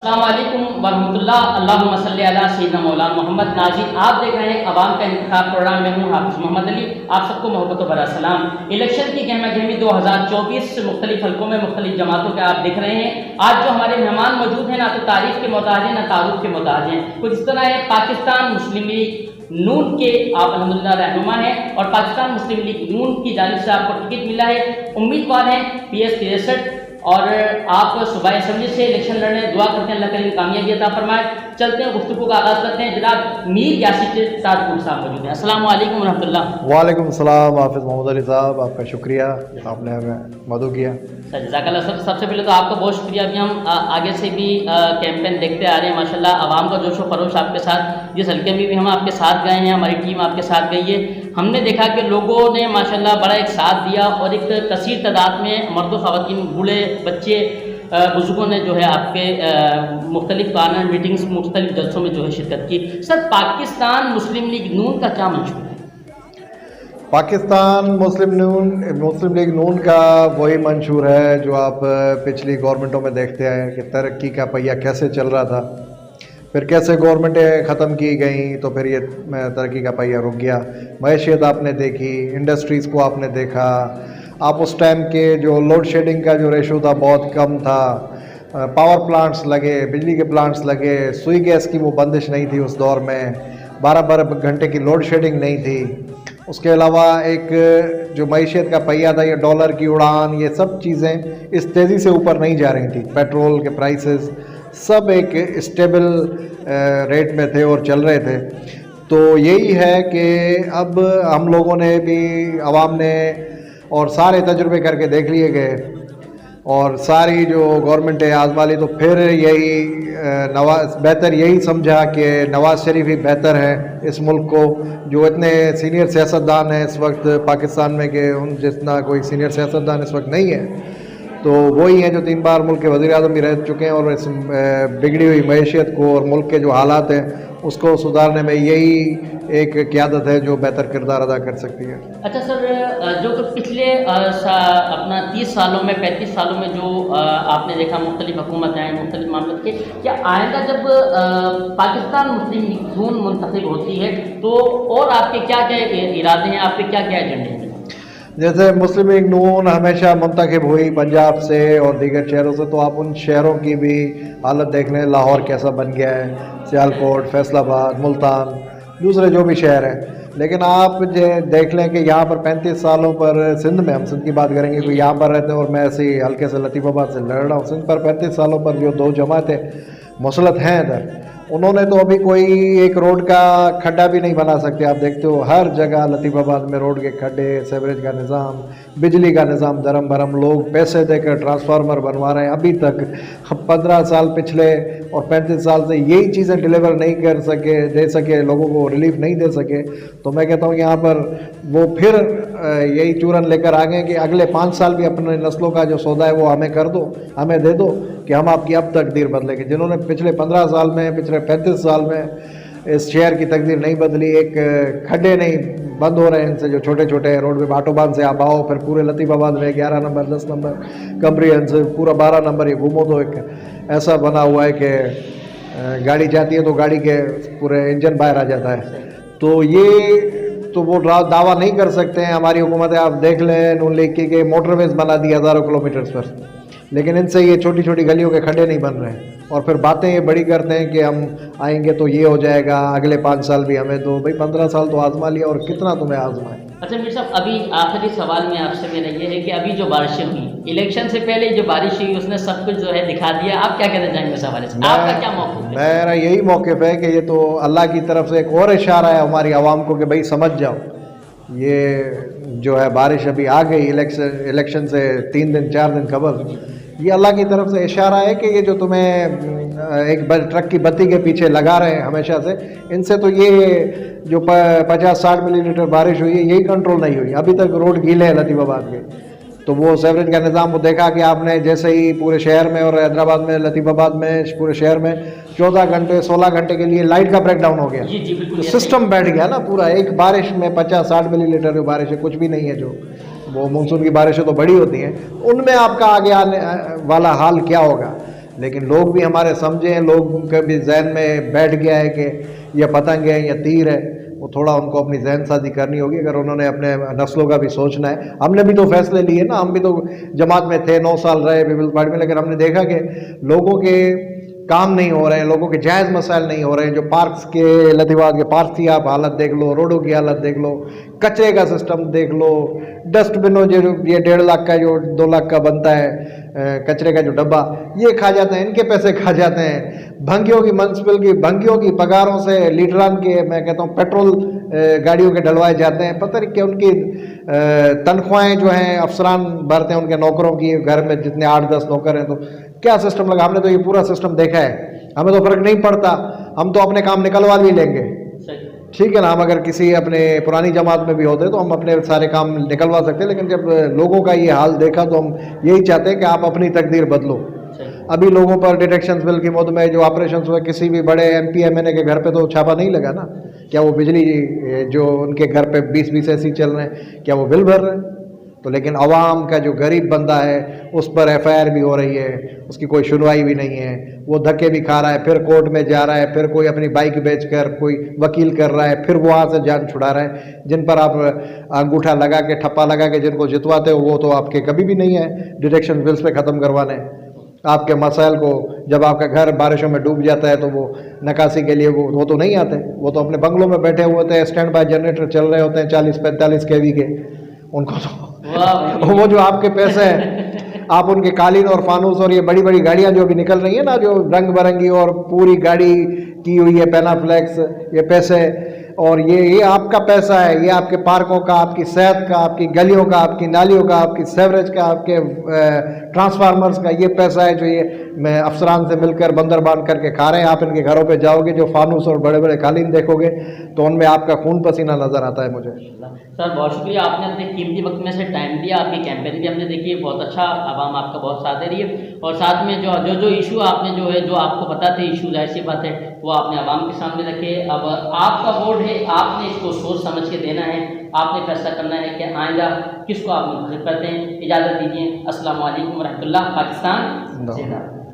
अस्सलामुअलैकुम वरहमतुल्लाह। अल्लाहुम्मा सल्ली अला सय्यिदना मौलाना मोहम्मद। नाज़रीन, आप देख रहे हैं अवाम का इंतखाब प्रोग्राम में हूँ हाफिज़ मोहम्मद अली। आप सबको मोहब्बत व बड़ा सलाम। इलेक्शन की गहमा गहमी 2024 मुख्तलिफ हल्कों में मुख्तलिफ जमातों के आप दिख रहे हैं। आज जो हमारे मेहमान मौजूद हैं ना तो तारीफ़ के मोहताज हैं ना तारुफ के मोहताज हैं। कुछ इस तरह है, पाकिस्तान मुस्लिम लीग नून के आप अल्हम्दुलिल्लाह रहनुमा हैं और पाकिस्तान मुस्लिम लीग नून की जानिब से आपको टिकट मिला है। उम्मीदवार हैं PS 63 और आप सुबह असम्बली से इलेक्शन लड़ने दुआ करते हैं अल्लाह करीम कामयाबी अता फरमाए। चलते हैं, गुफ्तगू का आगाज़ करते हैं। जनाब मीर यासिर ताजपुर साहब मौजूद हैं। अस्सलाम वालेकुम रहमतुल्लाह। वालेकुम सलाम हाफिज़ मोहम्मद अली साहब, आपका शुक्रिया, आपने हमें मदद किया। सर जज़ाकल्लाह। सबसे पहले तो आपका बहुत शुक्रिया। अभी हम आगे से भी कैंपेन देखते आ रहे हैं माशाल्लाह। आवाम का जोश व खरोश आपके साथ, जिस हल्के में भी हम आपके साथ गए हैं, हमारी टीम आपके साथ गई है, हमने देखा कि लोगों ने माशाल्लाह बड़ा एक साथ दिया और एक कसीर तादाद में मर्द ख़वातीन, बूढ़े, बच्चे, बुजुर्गों ने जो है आपके मुख्तलिफ पार्लियामेंट मीटिंग्स, मुख्तलिफ जलसों में जो है शिरकत की। सर पाकिस्तान मुस्लिम लीग नून का क्या मंशूर है? पाकिस्तान मुस्लिम लीग नून का वही मंशूर है जो आप पिछली गवर्नमेंटों में देखते हैं कि तरक्की का पहिया कैसे चल रहा था, फिर कैसे गवर्नमेंटें ख़त्म की गई तो फिर ये तरक्की का पहिया रुक गया। मैशियत आपने देखी, इंडस्ट्रीज़ को आपने देखा, आप उस टाइम के जो लोड शेडिंग का जो रेशो था बहुत कम था, पावर प्लांट्स लगे, बिजली के प्लांट्स लगे, सुई गैस की वो बंदिश नहीं थी उस दौर में, 12-12 घंटे की लोड शेडिंग नहीं थी। उसके अलावा एक जो मईशत का पहिया था, ये डॉलर की उड़ान, ये सब चीज़ें इस तेज़ी से ऊपर नहीं जा रही थी। पेट्रोल के प्राइसेस सब एक स्टेबल रेट में थे और चल रहे थे। तो यही है कि अब हम लोगों ने भी, आवाम ने और सारे तजुर्बे करके देख लिए गए और सारी जो गवर्नमेंटें आजमा ली, तो फिर यही बेहतर यही समझा कि नवाज़ शरीफ ही बेहतर है इस मुल्क को, जो इतने सीनियर सियासतदान हैं इस वक्त पाकिस्तान में कि उन जितना कोई सीनियर सियासतदान इस वक्त नहीं है। तो वही हैं जो 3 बार मुल्क के वज़ीर आज़म भी रह चुके हैं और इस बिगड़ी हुई मैशियत को और मुल्क के जो हालात हैं उसको सुधारने में यही एक क़यादत है जो बेहतर किरदार अदा कर सकती है। अच्छा सर, जो पिछले अपना 30 सालों में 35 सालों में जो आपने देखा मुख्तलिफ हुकूमत आए, मुख्तलिफ मामलों के, क्या आइंदा जब पाकिस्तान मुस्लिम लीग नून मुंतखब होती है तो और आपके क्या क्या इरादे हैं, आपके क्या क्या एजेंडे हैं? जैसे मुस्लिम लीग नून हमेशा मुंतखब हुई पंजाब से और दीगर शहरों से, तो आप उन शहरों की भी हालत देख लें, लाहौर कैसा बन गया है, सियालकोट, फैसलाबाद, मुल्तान, दूसरे जो भी शहर हैं। लेकिन आप देख लें कि यहाँ पर 35 सालों पर सिंध में, हम सिंध की बात करेंगे, कोई यहाँ पर रहते हैं और मैं ऐसे ही हल्के से लतीफ़ाबाद से लड़ रहा हूँ, सिंध पर 35 सालों पर जो 2 जमातें मुसलत हैं इधर, उन्होंने तो अभी कोई एक रोड का खड्डा भी नहीं बना सकते। आप देखते हो हर जगह लतीफ़ाबाद में रोड के खड्डे, सेवरेज का निज़ाम, बिजली का निज़ाम धर्म भरम, लोग पैसे देकर ट्रांसफार्मर बनवा रहे हैं। अभी तक 15 साल पिछले और 35 साल से यही चीज़ें डिलीवर नहीं दे सके, लोगों को रिलीफ नहीं दे सके। तो मैं कहता हूँ यहाँ पर वो फिर यही चूरन लेकर आ गए कि अगले 5 साल भी अपने नस्लों का जो सौदा है वो हमें कर दो, हमें दे दो कि हम आपकी अब तकदीर बदलेंगे। जिन्होंने पिछले 15 साल में, पिछले 35 साल में इस शहर की तकदीर नहीं बदली, एक खड्डे नहीं बंद हो रहे हैं इनसे, जो छोटे छोटे रोड पे बाटोबान से आप आओ, फिर पूरे लतीफ़ाबाद में 11 नंबर 10 नंबर कम्प्रीहेंसिव पूरा 12 नंबर ये घूमो तो एक ऐसा बना हुआ है कि गाड़ी जाती है तो गाड़ी के पूरे इंजन बाहर आ जाता है। तो ये तो वो दावा नहीं कर सकते हैं हमारी हुकूमतें। आप देख लें नून लीग की मोटरवेज बना दी हज़ारों किलोमीटर्स पर, लेकिन इनसे ये छोटी छोटी गलियों के खड्डे नहीं बन रहे हैं। और फिर बातें ये बड़ी करते हैं कि हम आएंगे तो ये हो जाएगा, अगले 5 साल भी हमें दो। भाई 15 साल तो आजमा लिया और कितना तुम्हें आजमाए। अच्छा मीर साहब, अभी आखिरी सवाल में आपसे मेरा ये है कि अभी जो बारिशें हुई, इलेक्शन से पहले जो बारिश हुई उसने सब कुछ जो है दिखा दिया, आप क्या कहना चाहेंगे इस हवाले से? आपका क्या मौक़िफ़ है? मेरा यही मौक़िफ़ है कि ये तो अल्लाह की तरफ से एक और इशारा है हमारी आवाम को कि भाई समझ जाओ, ये जो है बारिश अभी आ गई इलेक्शन से 3 दिन 4 दिन कबल, ये अल्लाह की तरफ से इशारा है कि ये जो तुम्हें एक ट्रक की बत्ती के पीछे लगा रहे हैं हमेशा से, इनसे तो ये जो 50-60 मिलीमीटर बारिश हुई है यही कंट्रोल नहीं हुई। अभी तक रोड गीले हैं लतीफ़ाबाद के, तो वो सेवरेज का निज़ाम वो देखा कि आपने जैसे ही पूरे शहर में और हैदराबाद में, लतीफ़ाबाद में, पूरे शहर में 14 घंटे 16 घंटे के लिए लाइट का ब्रेकडाउन हो गया। जी जी बिल्कुल, तो सिस्टम बैठ गया ना पूरा। एक बारिश में 50-60 मिलीमीटर की बारिश है, कुछ भी नहीं है। जो वो मानसून की बारिशें तो बड़ी होती हैं, उनमें आपका आगे आने वाला हाल क्या होगा? लेकिन लोग भी हमारे समझे हैं, लोग के भी जहन में बैठ गया है कि यह पतंग है या तीर है, वो थोड़ा उनको अपनी जहन साजी करनी होगी अगर उन्होंने अपने नस्लों का भी सोचना है। हमने भी तो फैसले लिए ना, हम भी तो जमात में थे, 9 साल रहे पीपल्स पार्टी में, लेकिन हमने देखा कि लोगों के काम नहीं हो रहे हैं, लोगों के जायज़ मसाइल नहीं हो रहे हैं। जो पार्क्स के लतीवाद के पार्क की आप हालत देख लो, रोडों की हालत देख लो, कचरे का सिस्टम देख लो, डस्टबिनों जो ये 1.5 लाख का जो 2 लाख का बनता है कचरे का जो डब्बा, ये खा जाते हैं, इनके पैसे खा जाते हैं। भंगियों की म्यूनसिपल की भंगियों की पगारों से लीडरान के, मैं कहता हूँ पेट्रोल गाड़ियों के डलवाए जाते हैं। पता नहीं कि उनकी तनख्वाहें जो हैं अफसरान भरते हैं उनके नौकरों की, घर में जितने 8-10 नौकर हैं, तो क्या सिस्टम लगा। हमने तो ये पूरा सिस्टम देखा है, हमें तो फर्क नहीं पड़ता, हम तो अपने काम निकलवा भी लेंगे, ठीक है ना। हम अगर किसी अपने पुरानी जमात में भी होते तो हम अपने सारे काम निकलवा सकते, लेकिन जब लोगों का ये हाल देखा तो हम यही चाहते हैं कि आप अपनी तकदीर बदलो। अभी लोगों पर डिटेक्शन बिल की मद में जो ऑपरेशन हुए, किसी भी बड़े MP MNA के घर पे तो छापा नहीं लगा ना, क्या वो बिजली जो उनके घर पे 20-20 ऐसी चल रहे हैं, क्या वो बिल भर रहे हैं? तो लेकिन आवाम का जो गरीब बंदा है उस पर FIR भी हो रही है, उसकी कोई सुनवाई भी नहीं है, वो धक्के भी खा रहा है, फिर कोर्ट में जा रहा है, फिर कोई अपनी बाइक बेचकर कोई वकील कर रहा है, फिर वो वहाँ से जान छुड़ा रहा है। जिन पर आप अंगूठा लगा के, ठप्पा लगा के जिनको जितवाते हो, वो तो आपके कभी भी नहीं है डिटेक्शन बिल्स पे ख़त्म करवाने। आपके मसाइल को, जब आपका घर बारिशों में डूब जाता है तो वो नकासी के लिए वो तो नहीं आते, वो तो अपने बंगलों में बैठे हुए होते हैं, स्टैंड बाय जनरेटर चल रहे होते हैं 40-45 kV के, उनको तो वो जो आपके पैसे हैं, आप उनके कालीन और फानूस और ये बड़ी बड़ी गाड़ियां जो भी निकल रही है ना, जो रंग बिरंगी और पूरी गाड़ी की हुई है पैनाफ्लेक्स, ये पैसे, और ये आपका पैसा है, ये आपके पार्कों का, आपकी सेहत का, आपकी गलियों का, आपकी नालियों का, आपकी सेवरेज का, आपके ट्रांसफार्मर्स का ये पैसा है जो ये मैं अफसरान से मिलकर बंदर बांध करके खा रहे हैं। आप इनके घरों पे जाओगे, जो फानूस और बड़े बड़े कालीन देखोगे तो उनमें आपका खून पसीना नज़र आता है मुझे। सर बहुत शुक्रिया, आपने अपने कीमती वक्त में से टाइम दिया, आपकी कैंपेन भी हमने देखी है, बहुत अच्छा, आवाम आपका बहुत साथ दे रही है, और साथ में जो इशू आपने जो है, जो आपको पता थे इशू, जाहिर सी बात है वो आपने आवाम के सामने रखे। अब आपका वोट है, आपने इसको सोच समझ के देना है, आपने फैसला करना है कि आइंदा किसको आप मुंतखब करते हैं। इजाज़त दीजिए, अस्सलाम वालेकुम रहमतुल्लाह। पाकिस्तान जिंदाबाद।